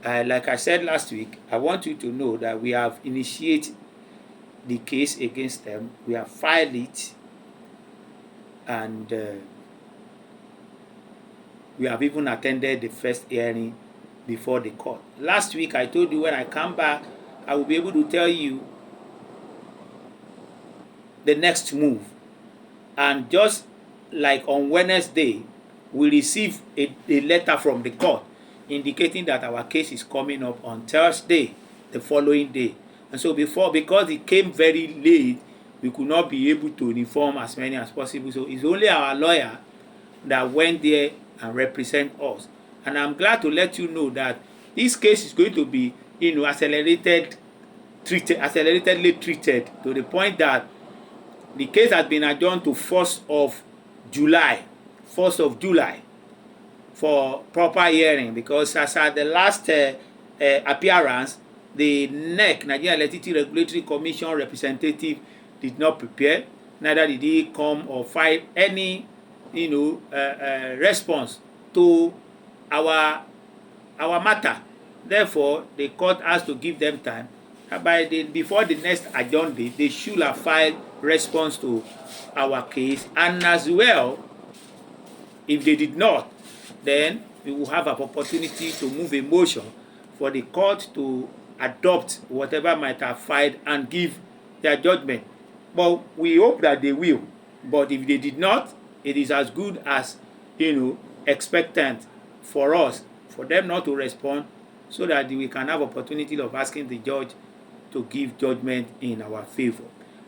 Like I said last week, I want you to know that we have initiated the case against them. We have filed it, and we have even attended the first hearing before the court. Last week, I told you when I come back, I will be able to tell you the next move. And just like on Wednesday, we received a letter from the court indicating that our case is coming up on Thursday, the following day. And so because it came very late, we could not be able to inform as many as possible. So it's only our lawyer that went there and represent us. And I'm glad to let you know that this case is going to be, accelerated accelerated treated to the point that the case has been adjourned to 1st of July for proper hearing, because as at the last appearance, the NEC, Nigerian Electricity Regulatory Commission representative, did not prepare, neither did he come or file any response to our matter. Therefore, the court has to give them time. Before the next adjourned date, they should have filed response to our case. And as well, if they did not, then we will have an opportunity to move a motion for the court to adopt whatever might have filed and give their judgment. But we hope that they will. But if they did not, it is as good as expectant for us, for them not to respond, so that we can have opportunity of asking the judge to give judgment in our favor.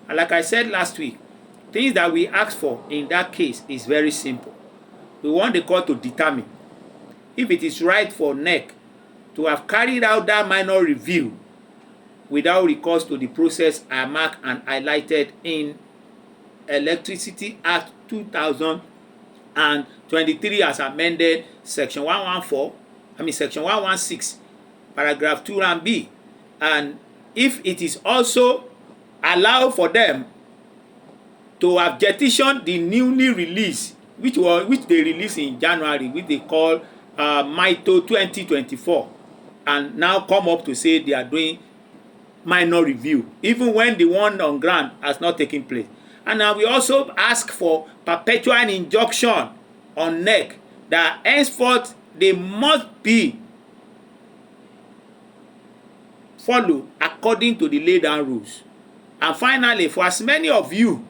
And like I said last week, things that we ask for in that case is very simple. We want the court to determine if it is right for NEC to have carried out that minor review without recourse to the process I marked and highlighted in Electricity Act 2023 as amended, Section 116, paragraph 2 and B. And if it is also allowed for them to have jettisoned the newly released, which they released in January, which they call MITO 2024, and now come up to say they are doing minor review, even when the one on ground has not taken place. And now we also ask for perpetual injunction on NEC that henceforth they must be followed according to the laid down rules. And finally, for as many of you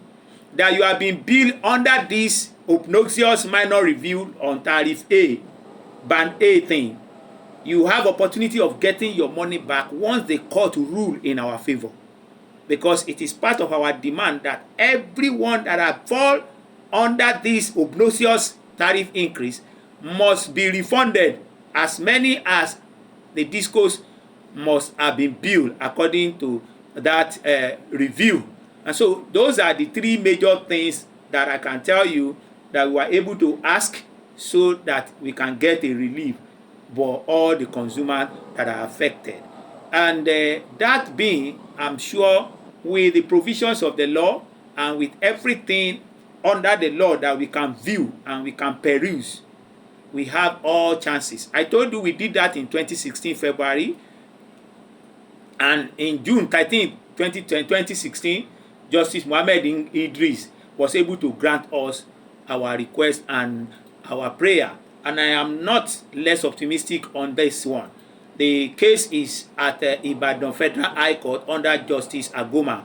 that you have been billed under this obnoxious minor review on tariff A, band A thing, you have opportunity of getting your money back once the court rule in our favor, because it is part of our demand that everyone that have fall under this obnoxious tariff increase must be refunded, as many as the discos must have been billed according to that review. And so those are the three major things that I can tell you that we are able to ask, so that we can get a relief for all the consumers that are affected. And that being, I'm sure, with the provisions of the law and with everything under the law that we can view and we can peruse, we have all chances. I told you we did that in 2016 February, and in June 13, 2016, Justice Mohammed Idris was able to grant us our request and our prayer. And I am not less optimistic on this one. The case is at Ibadan Federal High Court under Justice Agoma,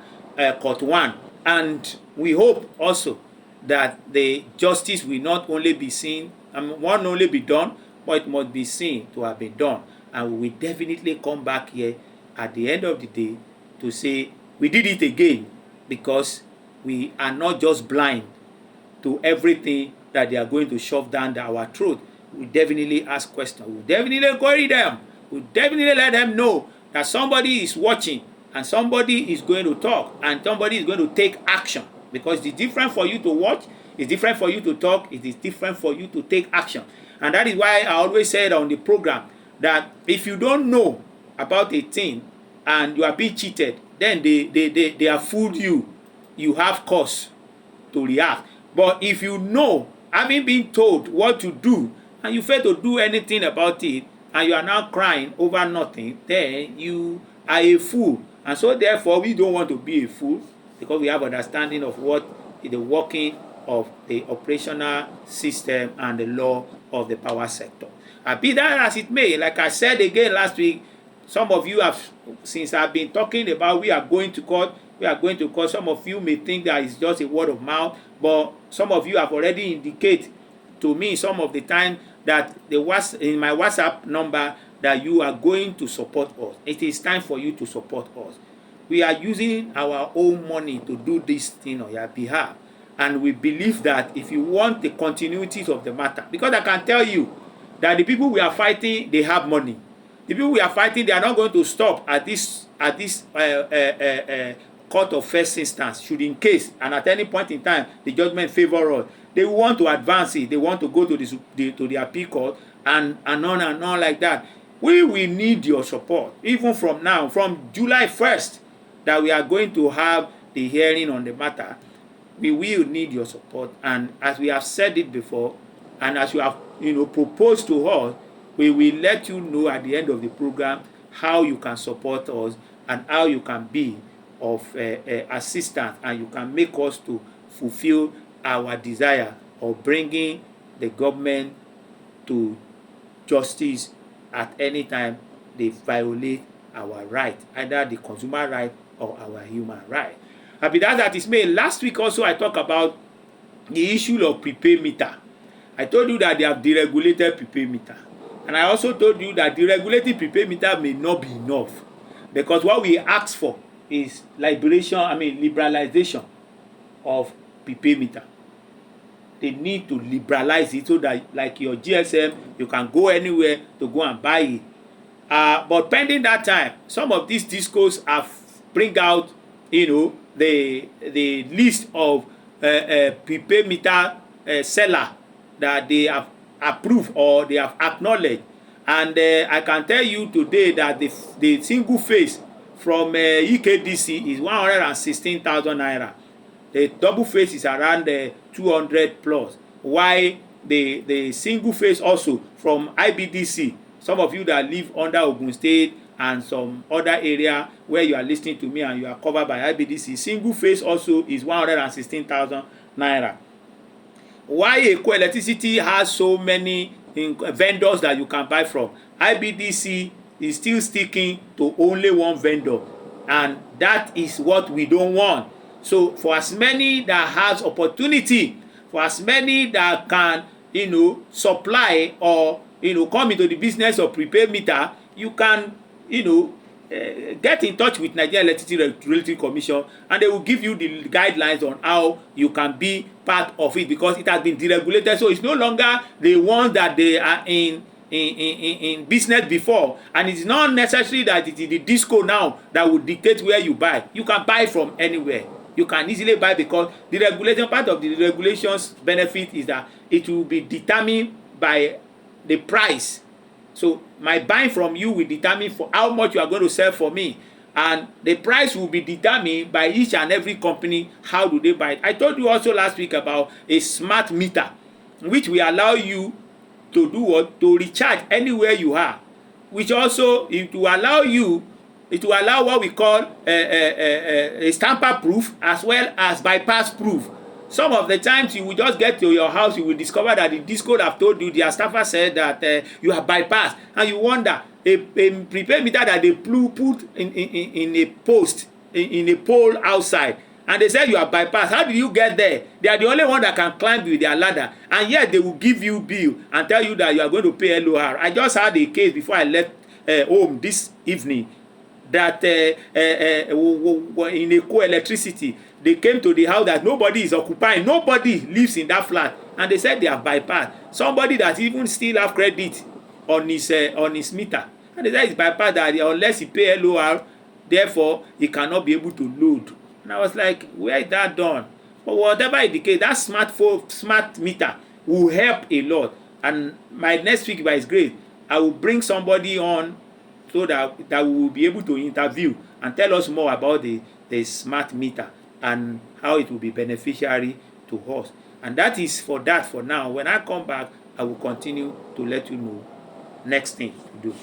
Court 1. And we hope also that the justice will not only be seen, won't only be done, but it must be seen to have been done. And we will definitely come back here at the end of the day to say we did it again, because we are not just blind to everything that they are going to shove down our throat. We definitely ask questions. We definitely query them. We definitely let them know that somebody is watching and somebody is going to talk and somebody is going to take action. Because it is different for you to watch, it's different for you to talk, it is different for you to take action. And that is why I always said on the program that if you don't know about a thing and you are being cheated, then they have fooled you. You have cause to react. But if you know, having been told what to do, and you fail to do anything about it, and you are now crying over nothing, then you are a fool. And so therefore we don't want to be a fool, because we have understanding of what is the working of the operational system and the law of the power sector. And be that as it may, like I said again last week, some of you have, since I've been talking about we are going to court, some of you may think that it's just a word of mouth, but some of you have already indicated to me some of the time that in my WhatsApp number that you are going to support us. It is time for you to support us. We are using our own money to do this thing on your behalf, and we believe that if you want the continuities of the matter, because I can tell you that the people we are fighting, they have money. The people we are fighting, they are not going to stop at this court of first instance, should in case and at any point in time the judgment favor us. They want to advance it. They want to go to the appeal court and on like that. We will need your support, even from now, from July 1st, that we are going to have the hearing on the matter. We will need your support, and as we have said it before, and as you have proposed to us, we will let you know at the end of the program how you can support us and how you can be of assistance, and you can make us to fulfill our desire of bringing the government to justice at any time they violate our right, either the consumer right or our human right. And be that is made, last week also I talked about the issue of prepaid meter. I told you that they have deregulated prepaid meter, and I also told you that deregulated prepaid meter may not be enough, because what we ask for is liberalization of prepaid meter. They need to liberalize it so that, like your GSM, you can go anywhere to go and buy it. But pending that time, some of these discos have bring out, the list of prepaid meter seller that they have approved or they have acknowledged. And I can tell you today that the single phase from EKDC is 116,000 naira. The double phase is around 200 plus. While the single phase also from IBDC, some of you that live under Ogun State and some other area where you are listening to me and you are covered by IBDC, single phase also is 116,000 naira. Why Eko Electricity has so many vendors that you can buy from, IBDC is still sticking to only one vendor, and that is what we don't want. So for as many that has opportunity, for as many that can supply or come into the business of prepaid meter, you can get in touch with Nigeria Electricity Regulatory Commission, and they will give you the guidelines on how you can be part of it, because it has been deregulated. So it's no longer the ones that they are in business before, and it's not necessary that it is the disco now that will dictate where you buy. You can buy from anywhere. You can easily buy, because the regulation, part of the regulations benefit is that it will be determined by the price. So my buying from you will determine for how much you are going to sell for me, and the price will be determined by each and every company. How do they buy it? I told you also last week about a smart meter, which will allow you to do what? To recharge anywhere you are, which also it will allow what we call a tamper proof as well as bypass proof. Some of the times you will just get to your house, you will discover that the disco have told you, the staffer said that you have bypassed, and you wonder, a prepaid meter that they put in a post, in a pole outside, and they said you have bypassed. How did you get there? They are the only one that can climb with their ladder, and yet they will give you bill and tell you that you are going to pay LOR. I just had a case before I left home this evening, that in Eko Electricity, they came to the house that nobody is occupying, nobody lives in that flat, and they said they have bypassed. Somebody that even still have credit on his meter, and they said it's bypassed, that unless he pay LOR, therefore he cannot be able to load. And I was like, where is that done? But whatever it the case, that smart meter will help a lot. And my next week, by His grace, I will bring somebody on so that we will be able to interview and tell us more about the smart meter and how it will be beneficiary to us. And that is for now. When I come back, I will continue to let you know next thing to do.